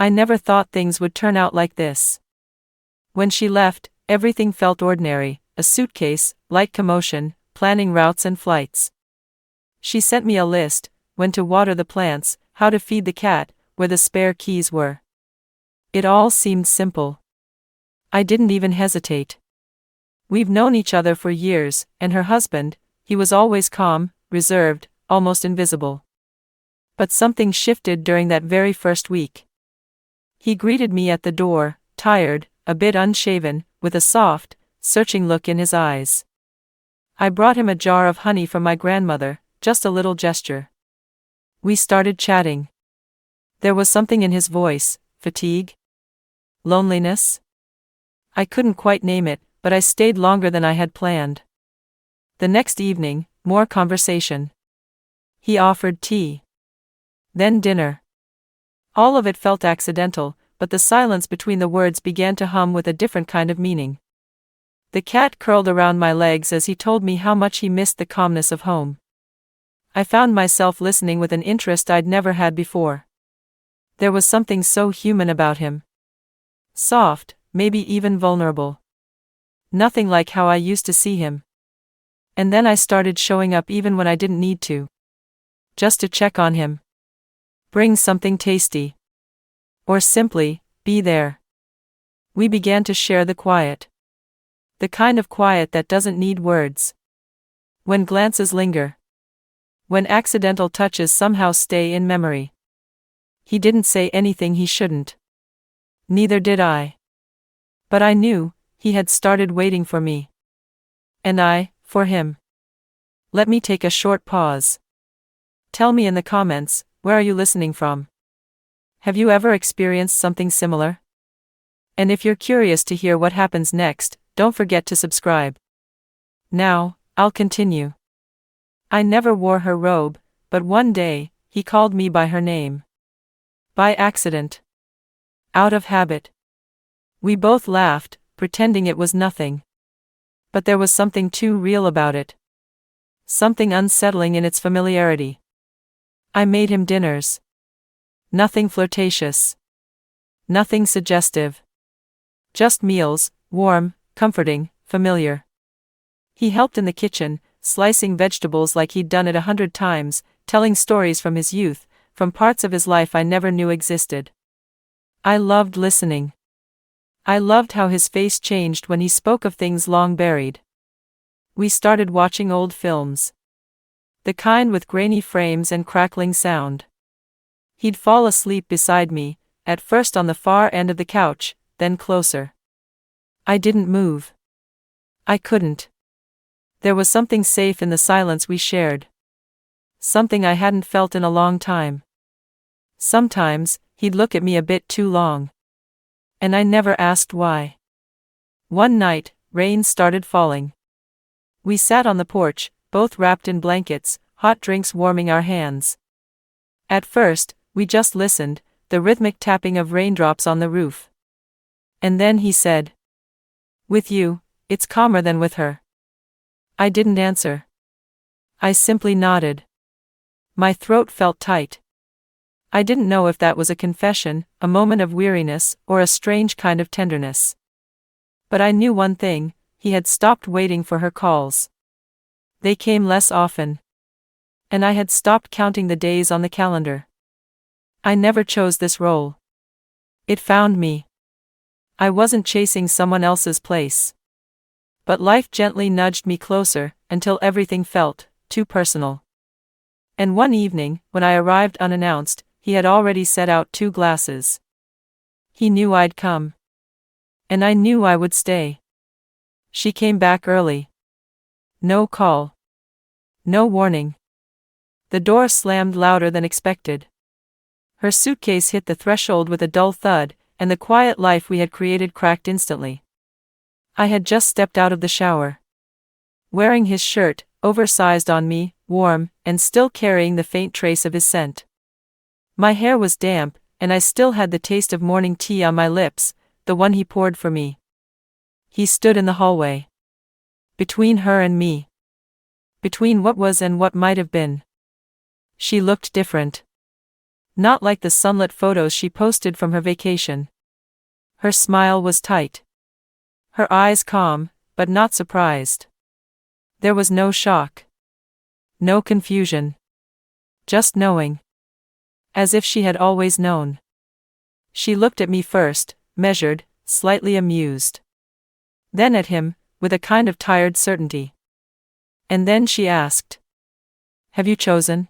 I never thought things would turn out like this. When she left, everything felt ordinary, a suitcase, light commotion, planning routes and flights. She sent me a list: when to water the plants, how to feed the cat, where the spare keys were. It all seemed simple. I didn't even hesitate. We've known each other for years, and her husband, he was always calm, reserved, almost invisible. But something shifted during that very first week. He greeted me at the door, tired, a bit unshaven, with a soft, searching look in his eyes. I brought him a jar of honey from my grandmother, just a little gesture. We started chatting. There was something in his voice: fatigue? Loneliness? I couldn't quite name it, but I stayed longer than I had planned. The next evening, more conversation. He offered tea. Then dinner. All of it felt accidental, but the silence between the words began to hum with a different kind of meaning. The cat curled around my legs as he told me how much he missed the calmness of home. I found myself listening with an interest I'd never had before. There was something so human about him. Soft, maybe even vulnerable. Nothing like how I used to see him. And then I started showing up even when I didn't need to. Just to check on him. Bring something tasty. Or simply, be there. We began to share the quiet. The kind of quiet that doesn't need words. When glances linger. When accidental touches somehow stay in memory. He didn't say anything he shouldn't. Neither did I. But I knew, he had started waiting for me. And I, for him. Let me take a short pause. Tell me in the comments, where are you listening from? Have you ever experienced something similar? And if you're curious to hear what happens next, don't forget to subscribe. Now, I'll continue. I never wore her robe, but one day, he called me by her name. By accident. Out of habit. We both laughed, pretending it was nothing. But there was something too real about it. Something unsettling in its familiarity. I made him dinners. Nothing flirtatious. Nothing suggestive. Just meals, warm, comforting, familiar. He helped in the kitchen, slicing vegetables like he'd done it 100 times, telling stories from his youth, from parts of his life I never knew existed. I loved listening. I loved how his face changed when he spoke of things long buried. We started watching old films. The kind with grainy frames and crackling sound. He'd fall asleep beside me, at first on the far end of the couch, then closer. I didn't move. I couldn't. There was something safe in the silence we shared. Something I hadn't felt in a long time. Sometimes, he'd look at me a bit too long. And I never asked why. One night, rain started falling. We sat on the porch, both wrapped in blankets, hot drinks warming our hands. At first, we just listened, the rhythmic tapping of raindrops on the roof. And then he said, "With you, it's calmer than with her." I didn't answer. I simply nodded. My throat felt tight. I didn't know if that was a confession, a moment of weariness, or a strange kind of tenderness. But I knew one thing: he had stopped waiting for her calls. They came less often. And I had stopped counting the days on the calendar. I never chose this role. It found me. I wasn't chasing someone else's place. But life gently nudged me closer, until everything felt too personal. And one evening, when I arrived unannounced, he had already set out 2 glasses. He knew I'd come. And I knew I would stay. She came back early. No call. No warning. The door slammed louder than expected. Her suitcase hit the threshold with a dull thud, and the quiet life we had created cracked instantly. I had just stepped out of the shower. Wearing his shirt, oversized on me, warm, and still carrying the faint trace of his scent. My hair was damp, and I still had the taste of morning tea on my lips, the one he poured for me. He stood in the hallway. Between her and me. Between what was and what might have been. She looked different. Not like the sunlit photos she posted from her vacation. Her smile was tight. Her eyes calm, but not surprised. There was no shock. No confusion. Just knowing. As if she had always known. She looked at me first, measured, slightly amused. Then at him, with a kind of tired certainty. And then she asked, "Have you chosen?"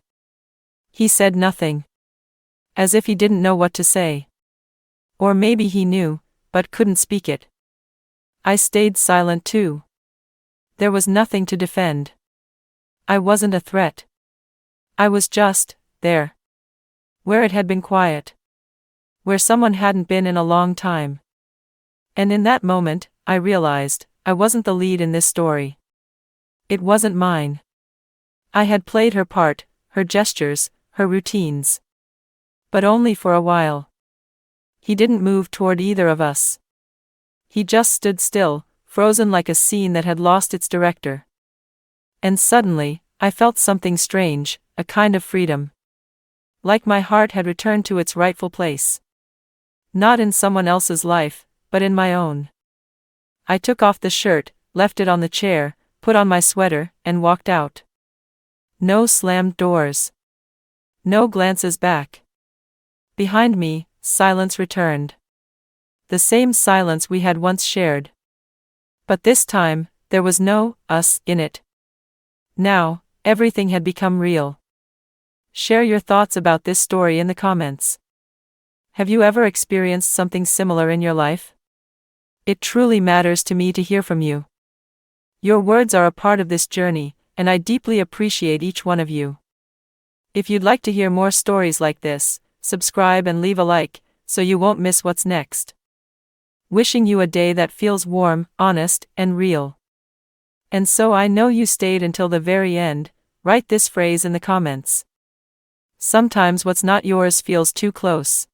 He said nothing. As if he didn't know what to say. Or maybe he knew, but couldn't speak it. I stayed silent too. There was nothing to defend. I wasn't a threat. I was just there. Where it had been quiet. Where someone hadn't been in a long time. And in that moment, I realized, I wasn't the lead in this story. It wasn't mine. I had played her part, her gestures, her routines. But only for a while. He didn't move toward either of us. He just stood still, frozen like a scene that had lost its director. And suddenly, I felt something strange, a kind of freedom. Like my heart had returned to its rightful place. Not in someone else's life, but in my own. I took off the shirt, left it on the chair, put on my sweater, and walked out. No slammed doors. No glances back. Behind me, silence returned. The same silence we had once shared. But this time, there was no us in it. Now, everything had become real. Share your thoughts about this story in the comments. Have you ever experienced something similar in your life? It truly matters to me to hear from you. Your words are a part of this journey, and I deeply appreciate each one of you. If you'd like to hear more stories like this, subscribe and leave a like, so you won't miss what's next. Wishing you a day that feels warm, honest, and real. And so I know you stayed until the very end. Write this phrase in the comments. Sometimes what's not yours feels too close.